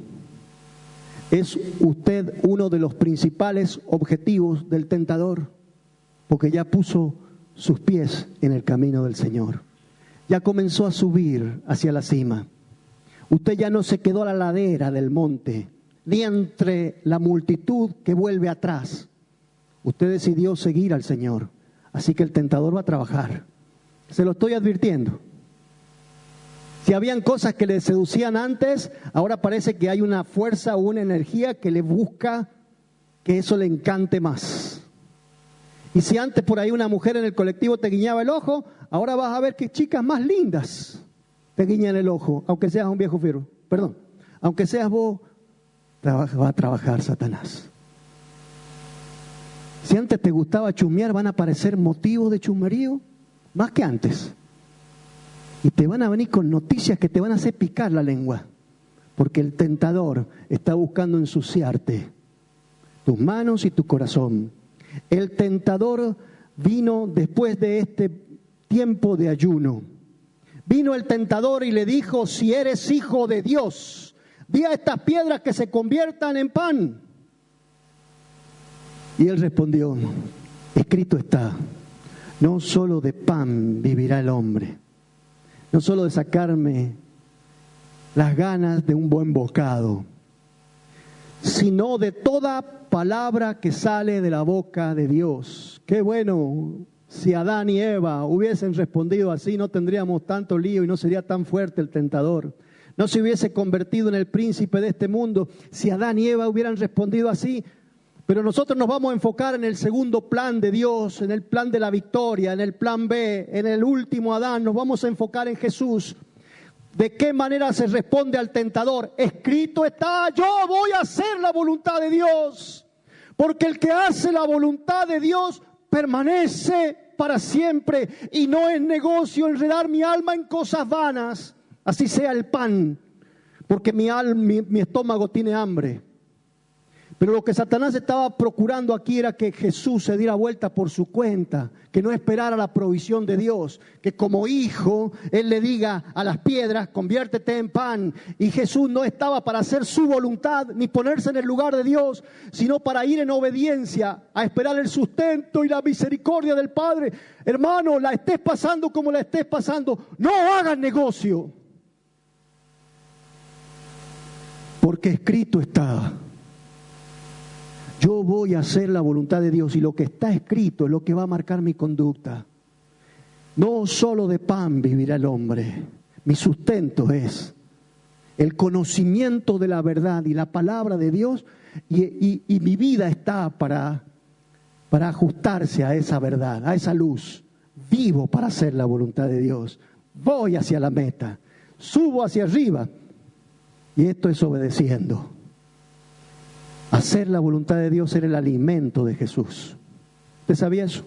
Es usted uno de los principales objetivos del tentador, porque ya puso sus pies en el camino del Señor. Ya comenzó a subir hacia la cima. Usted ya no se quedó a la ladera del monte, ni entre la multitud que vuelve atrás. Usted decidió seguir al Señor. Así que el tentador va a trabajar. Se lo estoy advirtiendo. Si habían cosas que le seducían antes, ahora parece que hay una fuerza o una energía que le busca que eso le encante más. Y si antes por ahí una mujer en el colectivo te guiñaba el ojo, ahora vas a ver que chicas más lindas te guiñan el ojo, aunque seas un viejo fierro. Perdón, aunque seas vos, va a trabajar Satanás. Si antes te gustaba chusmear, van a aparecer motivos de chusmerío más que antes. Y te van a venir con noticias que te van a hacer picar la lengua. Porque el tentador está buscando ensuciarte tus manos y tu corazón. El tentador vino después de este tiempo de ayuno. Vino el tentador y le dijo: si eres hijo de Dios, di a estas piedras que se conviertan en pan. Y él respondió: escrito está, no solo de pan vivirá el hombre, no solo de sacarme las ganas de un buen bocado, sino de toda palabra que sale de la boca de Dios. Qué bueno, si Adán y Eva hubiesen respondido así, no tendríamos tanto lío y no sería tan fuerte el tentador. No se hubiese convertido en el príncipe de este mundo si Adán y Eva hubieran respondido así. Pero nosotros nos vamos a enfocar en el segundo plan de Dios, en el plan de la victoria, en el plan B, en el último Adán. Nos vamos a enfocar en Jesús. ¿De qué manera se responde al tentador? Escrito está, yo voy a hacer la voluntad de Dios. Porque el que hace la voluntad de Dios permanece para siempre. Y no es negocio enredar mi alma en cosas vanas. Así sea el pan. Porque mi estómago tiene hambre. Pero lo que Satanás estaba procurando aquí era que Jesús se diera vuelta por su cuenta, que no esperara la provisión de Dios, que como hijo Él le diga a las piedras: conviértete en pan. Y Jesús no estaba para hacer su voluntad ni ponerse en el lugar de Dios, sino para ir en obediencia a esperar el sustento y la misericordia del Padre. Hermano, la estés pasando como la estés pasando, no hagas negocio, porque escrito está. Yo voy a hacer la voluntad de Dios y lo que está escrito es lo que va a marcar mi conducta. No solo de pan vivirá el hombre. Mi sustento es el conocimiento de la verdad y la palabra de Dios, y mi vida está para ajustarse a esa verdad, a esa luz. Vivo para hacer la voluntad de Dios. Voy hacia la meta. Subo hacia arriba. Y esto es obedeciendo. Hacer la voluntad de Dios era el alimento de Jesús. ¿Usted sabía eso?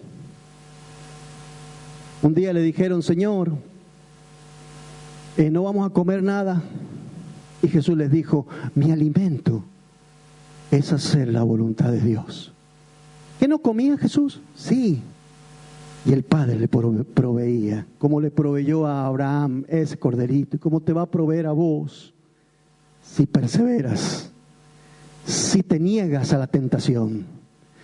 Un día le dijeron: Señor, no vamos a comer nada. Y Jesús les dijo: mi alimento es hacer la voluntad de Dios. ¿Qué no comía Jesús? Sí. Y el Padre le proveía, como le proveyó a Abraham ese corderito, y como te va a proveer a vos si perseveras. Si te niegas a la tentación,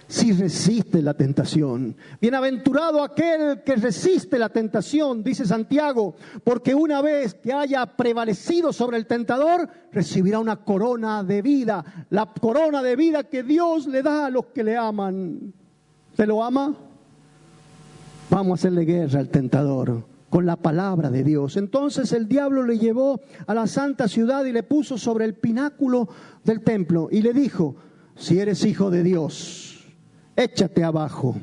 si resistes la tentación. Bienaventurado aquel que resiste la tentación, dice Santiago, porque una vez que haya prevalecido sobre el tentador, recibirá una corona de vida, la corona de vida que Dios le da a los que le aman. ¿Usted lo ama? Vamos a hacerle guerra al tentador con la palabra de Dios. Entonces el diablo le llevó a la santa ciudad y le puso sobre el pináculo del templo y le dijo: si eres hijo de Dios, échate abajo,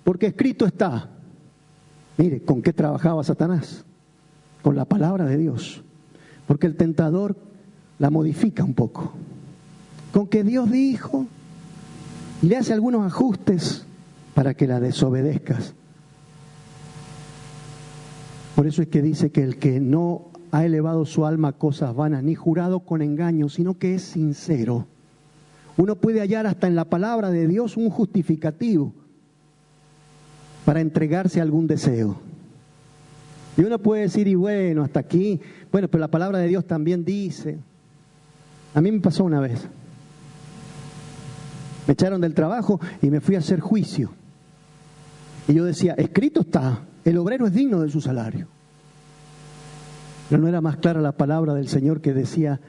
porque escrito está. Mire, ¿con qué trabajaba Satanás? Con la palabra de Dios. Porque el tentador la modifica un poco. Con que Dios dijo, y le hace algunos ajustes para que la desobedezcas. Por eso es que dice que el que no ha elevado su alma a cosas vanas, ni jurado con engaño, sino que es sincero. Uno puede hallar hasta en la palabra de Dios un justificativo para entregarse a algún deseo. Y uno puede decir: y bueno, hasta aquí, bueno, pero la palabra de Dios también dice. A mí me pasó una vez. Me echaron del trabajo y me fui a hacer juicio. Y yo decía: escrito está, el obrero es digno de su salario. Pero no era más clara la palabra del Señor que decía: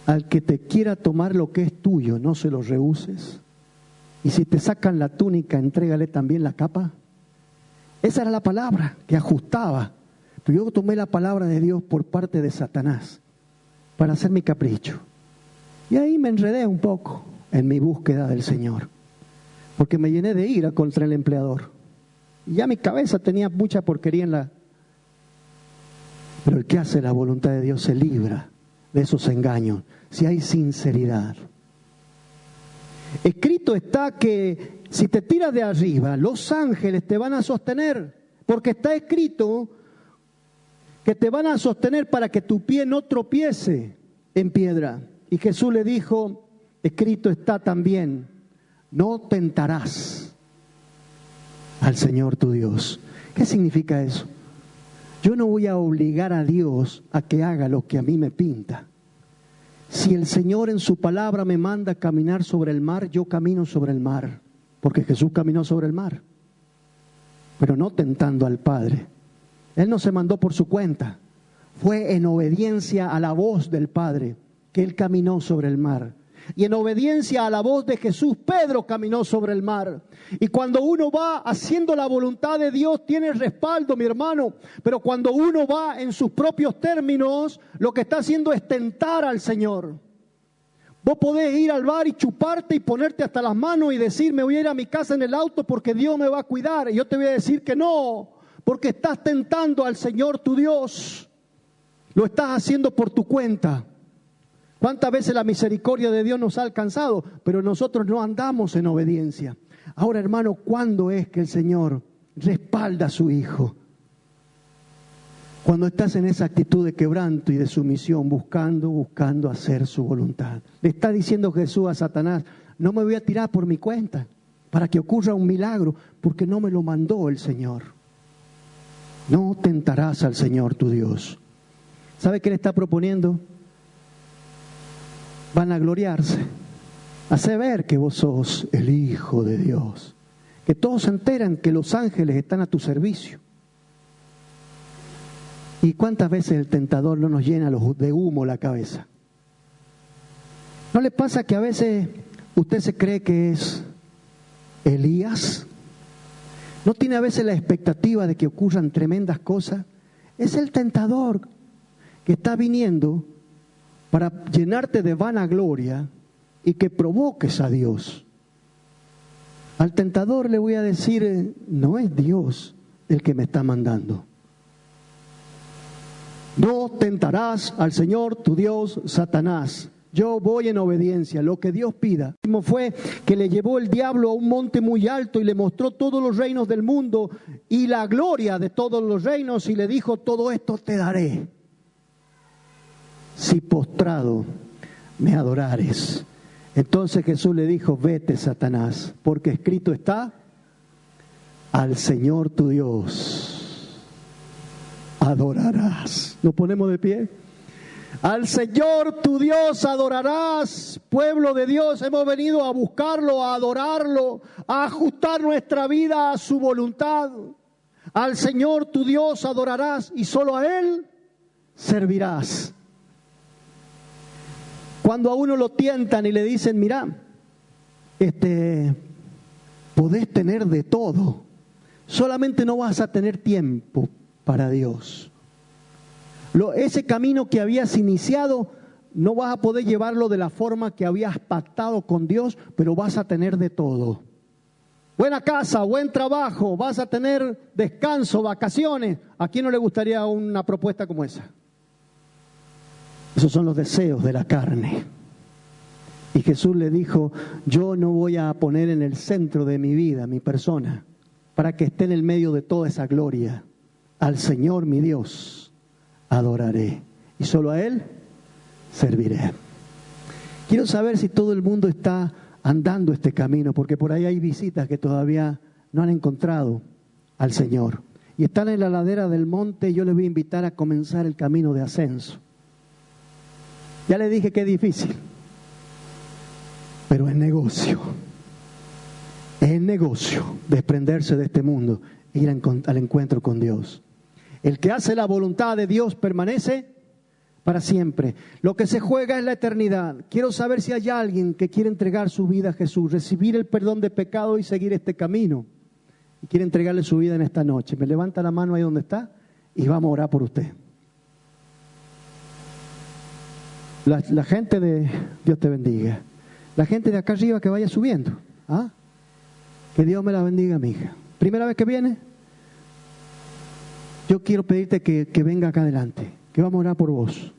al que te quiera tomar lo que es tuyo, no se lo rehuses. Y si te sacan la túnica, entrégale también la capa. Esa era la palabra que ajustaba. Pero yo tomé la palabra de Dios por parte de Satanás para hacer mi capricho. Y ahí me enredé un poco en mi búsqueda del Señor, porque me llené de ira contra el empleador. Y ya mi cabeza tenía mucha porquería en la... Pero el que hace la voluntad de Dios se libra de esos engaños, si hay sinceridad. Escrito está que si te tiras de arriba, los ángeles te van a sostener, porque está escrito que te van a sostener para que tu pie no tropiece en piedra. Y Jesús le dijo, escrito está también, no tentarás al Señor tu Dios. ¿Qué significa eso? Yo no voy a obligar a Dios a que haga lo que a mí me pinta. Si el Señor en su palabra me manda a caminar sobre el mar, yo camino sobre el mar, porque Jesús caminó sobre el mar, pero no tentando al Padre. Él no se mandó por su cuenta, fue en obediencia a la voz del Padre que Él caminó sobre el mar. Y en obediencia a la voz de Jesús, Pedro caminó sobre el mar. Y cuando uno va haciendo la voluntad de Dios, tiene respaldo, mi hermano. Pero cuando uno va en sus propios términos, lo que está haciendo es tentar al Señor. Vos podés ir al bar y chuparte y ponerte hasta las manos y decir, me voy a ir a mi casa en el auto porque Dios me va a cuidar. Y yo te voy a decir que no, porque estás tentando al Señor tu Dios. Lo estás haciendo por tu cuenta. ¿Cuántas veces la misericordia de Dios nos ha alcanzado? Pero nosotros no andamos en obediencia. Ahora, hermano, ¿cuándo es que el Señor respalda a su Hijo? Cuando estás en esa actitud de quebranto y de sumisión, buscando hacer su voluntad. Le está diciendo Jesús a Satanás, no me voy a tirar por mi cuenta para que ocurra un milagro, porque no me lo mandó el Señor. No tentarás al Señor tu Dios. ¿Sabe qué le está proponiendo? Van a gloriarse, hace ver que vos sos el Hijo de Dios, que todos se enteran que los ángeles están a tu servicio. ¿Y cuántas veces el tentador no nos llena de humo la cabeza? ¿No le pasa que a veces usted se cree que es Elías? ¿No tiene a veces la expectativa de que ocurran tremendas cosas? Es el tentador que está viniendo para llenarte de vanagloria y que provoques a Dios. Al tentador le voy a decir, no es Dios el que me está mandando. No tentarás al Señor tu Dios, Satanás. Yo voy en obediencia, lo que Dios pida. Fue que le llevó el diablo a un monte muy alto y le mostró todos los reinos del mundo y la gloria de todos los reinos y le dijo, todo esto te daré si postrado me adorares. Entonces Jesús le dijo, vete, Satanás, porque escrito está, al Señor tu Dios adorarás. ¿Nos ponemos de pie? Al Señor tu Dios adorarás. Pueblo de Dios, hemos venido a buscarlo, a adorarlo, a ajustar nuestra vida a su voluntad. Al Señor tu Dios adorarás y solo a Él servirás. Cuando a uno lo tientan y le dicen, mira, podés tener de todo, solamente no vas a tener tiempo para Dios. Ese camino que habías iniciado, no vas a poder llevarlo de la forma que habías pactado con Dios, pero vas a tener de todo. Buena casa, buen trabajo, vas a tener descanso, vacaciones. ¿A quién no le gustaría una propuesta como esa? Esos son los deseos de la carne. Y Jesús le dijo, yo no voy a poner en el centro de mi vida, mi persona, para que esté en el medio de toda esa gloria. Al Señor mi Dios adoraré y solo a Él serviré. Quiero saber si todo el mundo está andando este camino, porque por ahí hay visitas que todavía no han encontrado al Señor. Y están en la ladera del monte y yo les voy a invitar a comenzar el camino de ascenso. Ya les dije que es difícil, pero es negocio. Es negocio desprenderse de este mundo e ir al encuentro con Dios. El que hace la voluntad de Dios permanece para siempre. Lo que se juega es la eternidad. Quiero saber si hay alguien que quiere entregar su vida a Jesús, recibir el perdón de pecado y seguir este camino. Y quiere entregarle su vida en esta noche. Me levanta la mano ahí donde está y vamos a orar por usted. La gente de Dios te bendiga. La gente de acá arriba que vaya subiendo. ¿Ah? Que Dios me la bendiga, mi hija. ¿Primera vez que viene? Yo quiero pedirte que venga acá adelante, que vamos a orar por vos.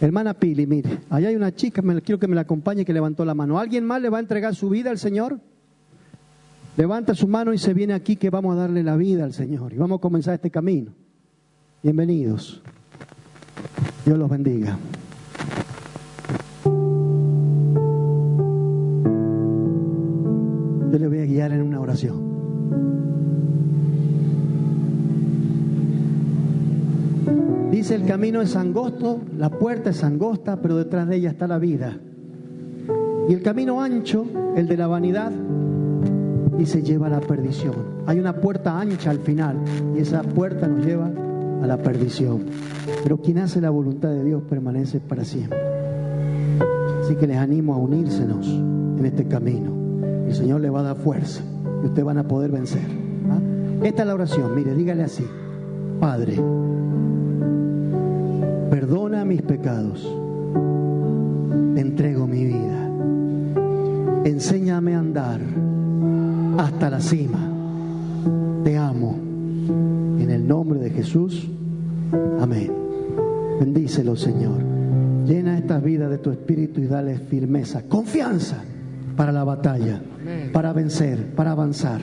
Hermana Pili, mire, allá hay una chica, quiero que me la acompañe, que levantó la mano. ¿Alguien más le va a entregar su vida al Señor? Levanta su mano y se viene aquí, que vamos a darle la vida al Señor y vamos a comenzar este camino. Bienvenidos. Dios los bendiga. Yo le voy a guiar en una oración. Dice, el camino es angosto, la puerta es angosta, pero detrás de ella está la vida. Y el camino ancho, el de la vanidad, dice, lleva a la perdición. Hay una puerta ancha al final y esa puerta nos lleva a la perdición. Pero quien hace la voluntad de Dios permanece para siempre. Así que les animo a unírsenos en este camino. El Señor le va a dar fuerza y ustedes van a poder vencer. ¿Ah? Esta es la oración. Mire, dígale así: Padre, perdona mis pecados, te entrego mi vida, enséñame a andar hasta la cima, te amo, en el nombre de Jesús, amén. Bendícelo, Señor, llena estas vidas de tu espíritu y dale firmeza, confianza para la batalla, amén, para vencer, para avanzar,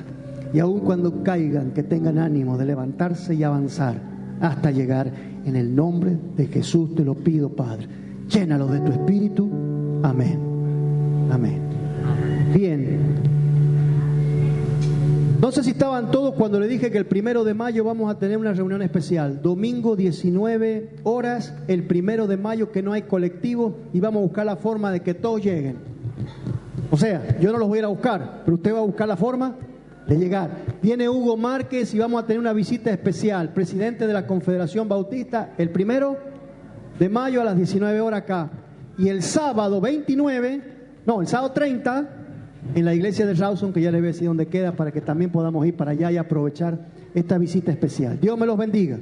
y aun cuando caigan, que tengan ánimo de levantarse y avanzar hasta llegar. En el nombre de Jesús te lo pido, Padre. Llénalo de tu espíritu. Amén. Amén. Bien. No sé si estaban todos cuando le dije que el 1 de mayo vamos a tener una reunión especial. Domingo 19 horas, el 1 de mayo, que no hay colectivo, y vamos a buscar la forma de que todos lleguen. O sea, yo no los voy a ir a buscar, pero usted va a buscar la forma de llegar. Viene Hugo Márquez y vamos a tener una visita especial, presidente de la Confederación Bautista, el 1 de mayo a las 19 horas acá. Y el sábado 30, en la iglesia de Rawson, que ya les voy a decir dónde queda, para que también podamos ir para allá y aprovechar esta visita especial. Dios me los bendiga.